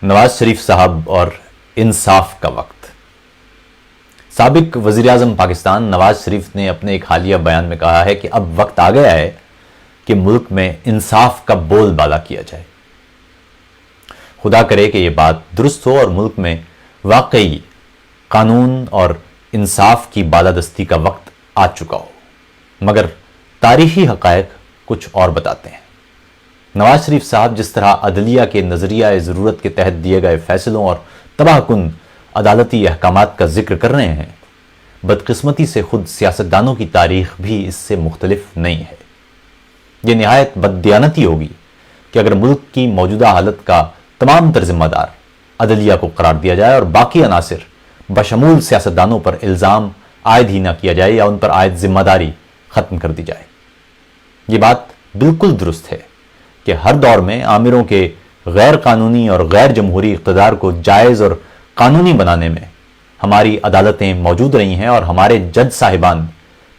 نواز شریف صاحب اور انصاف کا وقت۔ سابق وزیر اعظم پاکستان نواز شریف نے اپنے ایک حالیہ بیان میں کہا ہے کہ اب وقت آ گیا ہے کہ ملک میں انصاف کا بول بالا کیا جائے۔ خدا کرے کہ یہ بات درست ہو اور ملک میں واقعی قانون اور انصاف کی بالادستی کا وقت آ چکا ہو، مگر تاریخی حقائق کچھ اور بتاتے ہیں۔ نواز شریف صاحب جس طرح عدلیہ کے نظریہ ضرورت کے تحت دیے گئے فیصلوں اور تباہ کن عدالتی احکامات کا ذکر کر رہے ہیں، بدقسمتی سے خود سیاستدانوں کی تاریخ بھی اس سے مختلف نہیں ہے۔ یہ نہایت بددیانتی ہوگی کہ اگر ملک کی موجودہ حالت کا تمام تر ذمہ دار عدلیہ کو قرار دیا جائے اور باقی عناصر بشمول سیاستدانوں پر الزام عائد ہی نہ کیا جائے یا ان پر عائد ذمہ داری ختم کر دی جائے۔ یہ بات بالکل درست ہے کہ ہر دور میں آمروں کے غیر قانونی اور غیر جمہوری اقتدار کو جائز اور قانونی بنانے میں ہماری عدالتیں موجود رہی ہیں اور ہمارے جج صاحبان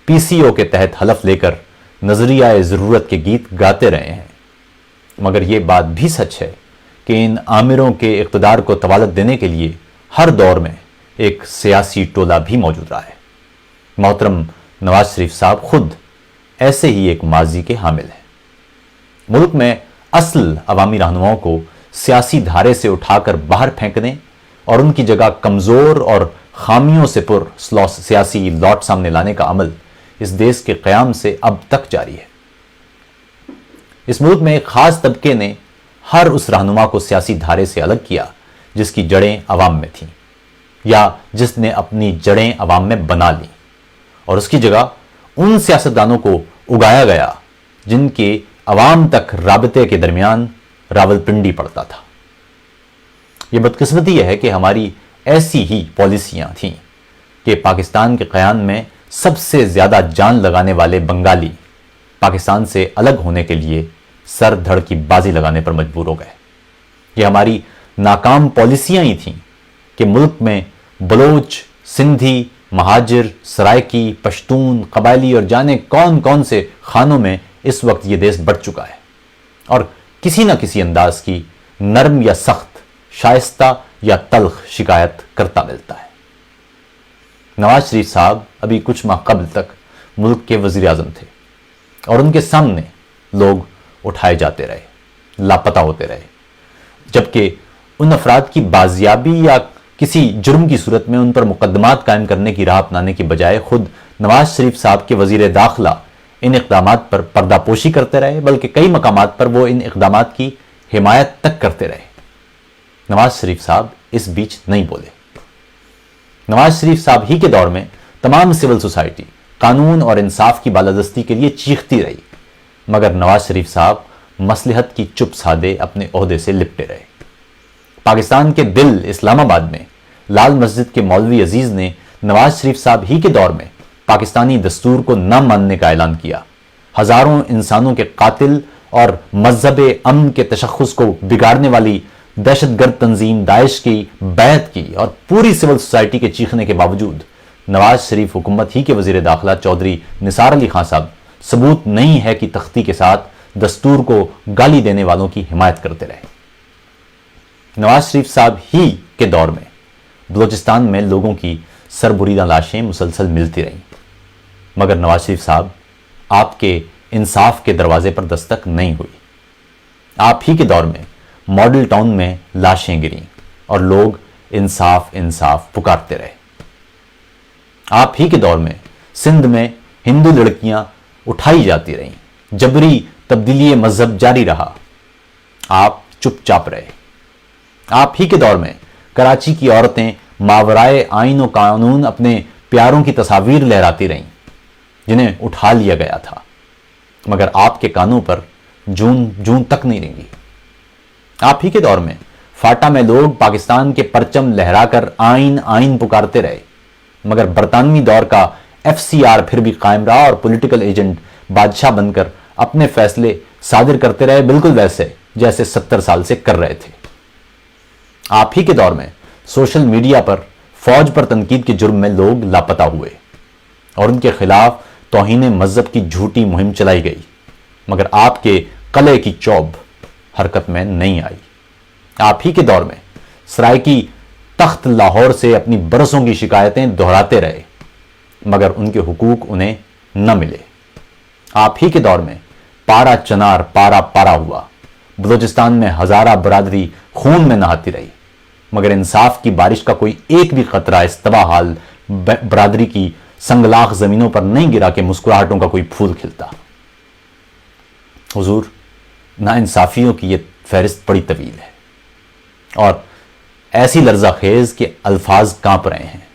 پی سی او کے تحت حلف لے کر نظریہ ضرورت کے گیت گاتے رہے ہیں۔ مگر یہ بات بھی سچ ہے کہ ان آمروں کے اقتدار کو طوالت دینے کے لیے ہر دور میں ایک سیاسی ٹولہ بھی موجود رہا ہے۔ محترم نواز شریف صاحب خود ایسے ہی ایک ماضی کے حامل ہیں۔ ملک میں اصل عوامی رہنماؤں کو سیاسی دھارے سے اٹھا کر باہر پھینکنے اور ان کی جگہ کمزور اور خامیوں سے پر سیاسی لاٹ سامنے لانے کا عمل اس دیش کے قیام سے اب تک جاری ہے۔ اس ملک میں ایک خاص طبقے نے ہر اس رہنما کو سیاسی دھارے سے الگ کیا جس کی جڑیں عوام میں تھیں یا جس نے اپنی جڑیں عوام میں بنا لیں، اور اس کی جگہ ان سیاستدانوں کو اگایا گیا جن کے عوام تک رابطے کے درمیان راولپنڈی پڑتا تھا۔ یہ بدقسمتی یہ ہے کہ ہماری ایسی ہی پالیسیاں تھیں کہ پاکستان کے قیام میں سب سے زیادہ جان لگانے والے بنگالی پاکستان سے الگ ہونے کے لیے سر دھڑ کی بازی لگانے پر مجبور ہو گئے۔ یہ ہماری ناکام پالیسیاں ہی تھیں کہ ملک میں بلوچ، سندھی، مہاجر، سرائکی، پشتون، قبائلی اور جانے کون کون سے خانوں میں اس وقت یہ دیش بڑھ چکا ہے اور کسی نہ کسی انداز کی نرم یا سخت، شائستہ یا تلخ شکایت کرتا ملتا ہے۔ نواز شریف صاحب ابھی کچھ ماہ قبل تک ملک کے وزیر اعظم تھے اور ان کے سامنے لوگ اٹھائے جاتے رہے، لاپتہ ہوتے رہے، جبکہ ان افراد کی بازیابی یا کسی جرم کی صورت میں ان پر مقدمات قائم کرنے کی راہ اپنانے کی بجائے خود نواز شریف صاحب کے وزیر داخلہ ان اقدامات پر پردہ پوشی کرتے رہے، بلکہ کئی مقامات پر وہ ان اقدامات کی حمایت تک کرتے رہے۔ نواز شریف صاحب اس بیچ نہیں بولے۔ نواز شریف صاحب ہی کے دور میں تمام سول سوسائٹی قانون اور انصاف کی بالادستی کے لیے چیختی رہی، مگر نواز شریف صاحب مصلحت کی چپ سادے اپنے عہدے سے لپٹے رہے۔ پاکستان کے دل اسلام آباد میں لال مسجد کے مولوی عزیز نے نواز شریف صاحب ہی کے دور میں پاکستانی دستور کو نہ ماننے کا اعلان کیا، ہزاروں انسانوں کے قاتل اور مذہب امن کے تشخص کو بگاڑنے والی دہشت گرد تنظیم داعش کی بیعت کی، اور پوری سول سوسائٹی کے چیخنے کے باوجود نواز شریف حکومت ہی کے وزیر داخلہ چودھری نثار علی خان صاحب ثبوت نہیں ہے کہ تختی کے ساتھ دستور کو گالی دینے والوں کی حمایت کرتے رہے۔ نواز شریف صاحب ہی کے دور میں بلوچستان میں لوگوں کی سربریدہ لاشیں مسلسل ملتی رہیں، مگر نواز شریف صاحب آپ کے انصاف کے دروازے پر دستک نہیں ہوئی۔ آپ ہی کے دور میں ماڈل ٹاؤن میں لاشیں گریں اور لوگ انصاف انصاف پکارتے رہے۔ آپ ہی کے دور میں سندھ میں ہندو لڑکیاں اٹھائی جاتی رہیں، جبری تبدیلی مذہب جاری رہا، آپ چپ چاپ رہے۔ آپ ہی کے دور میں کراچی کی عورتیں ماورائے آئین و قانون اپنے پیاروں کی تصاویر لہراتی رہیں جنہیں اٹھا لیا گیا تھا، مگر آپ کے کانوں پر جون تک نہیں رنگی۔ آپ ہی کے دور میں فاٹا میں لوگ پاکستان کے پرچم لہرا کر آئین پکارتے رہے، مگر برطانوی دور کا ایف سی آر پھر بھی قائم رہا اور پولیٹیکل ایجنٹ بادشاہ بن کر اپنے فیصلے صادر کرتے رہے، بالکل ویسے جیسے 70 سال سے کر رہے تھے۔ آپ ہی کے دور میں سوشل میڈیا پر فوج پر تنقید کے جرم میں لوگ لاپتہ ہوئے اور ان کے خلاف توہین مذہب کی جھوٹی مہم چلائی گئی، مگر آپ کے قلعے کی چوب حرکت میں نہیں آئی۔ آپ ہی کے دور میں سرائکی تخت لاہور سے اپنی برسوں کی شکایتیں دہراتے رہے مگر ان کے حقوق انہیں نہ ملے۔ آپ ہی کے دور میں پارا چنار پارا پارا ہوا، بلوچستان میں ہزارہ برادری خون میں نہاتی رہی مگر انصاف کی بارش کا کوئی ایک بھی قطرہ اس تباہ حال برادری کی سنگلاخ زمینوں پر نہیں گرا کہ مسکراہٹوں کا کوئی پھول کھلتا۔ حضور، ناانصافیوں کی یہ فہرست بڑی طویل ہے اور ایسی لرزہ خیز کہ الفاظ کانپ رہے ہیں۔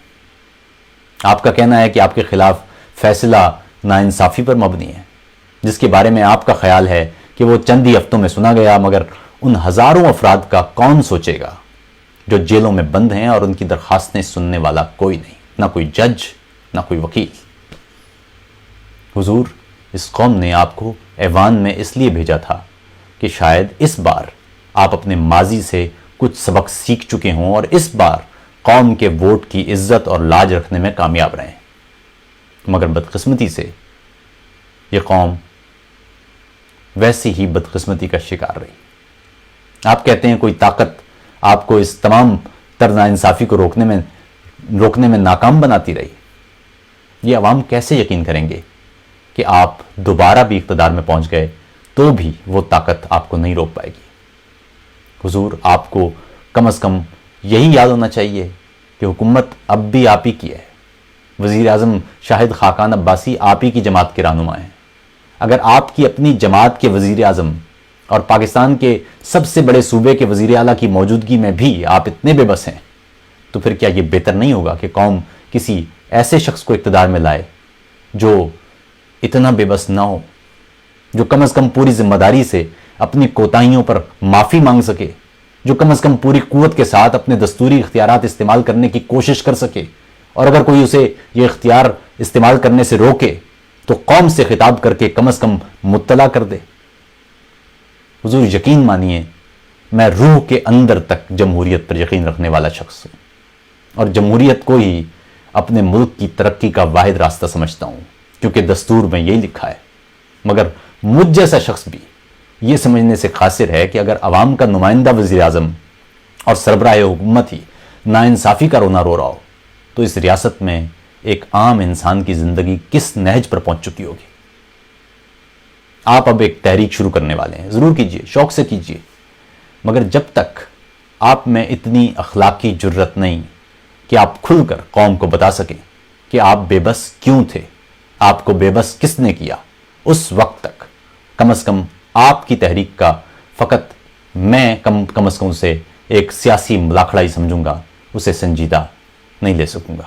آپ کا کہنا ہے کہ آپ کے خلاف فیصلہ ناانصافی پر مبنی ہے، جس کے بارے میں آپ کا خیال ہے کہ وہ چند ہی ہفتوں میں سنا گیا، مگر ان ہزاروں افراد کا کون سوچے گا جو جیلوں میں بند ہیں اور ان کی درخواستیں سننے والا کوئی نہیں، نہ کوئی جج نہ کوئی وکیل۔ حضور، اس قوم نے آپ کو ایوان میں اس لیے بھیجا تھا کہ شاید اس بار آپ اپنے ماضی سے کچھ سبق سیکھ چکے ہوں اور اس بار قوم کے ووٹ کی عزت اور لاج رکھنے میں کامیاب رہیں، مگر بدقسمتی سے یہ قوم ویسی ہی بدقسمتی کا شکار رہی۔ آپ کہتے ہیں کوئی طاقت آپ کو اس تمام تر ناانصافی کو روکنے میں ناکام بناتی رہی۔ یہ عوام کیسے یقین کریں گے کہ آپ دوبارہ بھی اقتدار میں پہنچ گئے تو بھی وہ طاقت آپ کو نہیں روک پائے گی۔ حضور، آپ کو کم از کم یہی یاد ہونا چاہیے کہ حکومت اب بھی آپ ہی کی ہے۔ وزیر اعظم شاہد خاقان عباسی آپ ہی کی جماعت کے رہنما ہیں۔ اگر آپ کی اپنی جماعت کے وزیر اعظم اور پاکستان کے سب سے بڑے صوبے کے وزیر اعلیٰ کی موجودگی میں بھی آپ اتنے بے بس ہیں تو پھر کیا یہ بہتر نہیں ہوگا کہ قوم کسی ایسے شخص کو اقتدار میں لائے جو اتنا بے بس نہ ہو، جو کم از کم پوری ذمہ داری سے اپنی کوتاہیوں پر معافی مانگ سکے، جو کم از کم پوری قوت کے ساتھ اپنے دستوری اختیارات استعمال کرنے کی کوشش کر سکے، اور اگر کوئی اسے یہ اختیار استعمال کرنے سے روکے تو قوم سے خطاب کر کے کم از کم مطلع کر دے۔ حضور، یقین مانیے میں روح کے اندر تک جمہوریت پر یقین رکھنے والا شخص ہوں اور جمہوریت کو ہی اپنے ملک کی ترقی کا واحد راستہ سمجھتا ہوں، کیونکہ دستور میں یہی لکھا ہے۔ مگر مجھ جیسا شخص بھی یہ سمجھنے سے قاصر ہے کہ اگر عوام کا نمائندہ وزیر اعظم اور سربراہ حکومت ہی ناانصافی کا رونا رو رہا ہو تو اس ریاست میں ایک عام انسان کی زندگی کس نہج پر پہنچ چکی ہوگی۔ آپ اب ایک تحریک شروع کرنے والے ہیں، ضرور کیجئے، شوق سے کیجئے، مگر جب تک آپ میں اتنی اخلاقی جرت نہیں کہ آپ کھل کر قوم کو بتا سکیں کہ آپ بے بس کیوں تھے، آپ کو بے بس کس نے کیا، اس وقت تک کم از کم آپ کی تحریک کا فقط میں کم از کم اسے ایک سیاسی ملاکھڑا ہی سمجھوں گا، اسے سنجیدہ نہیں لے سکوں گا۔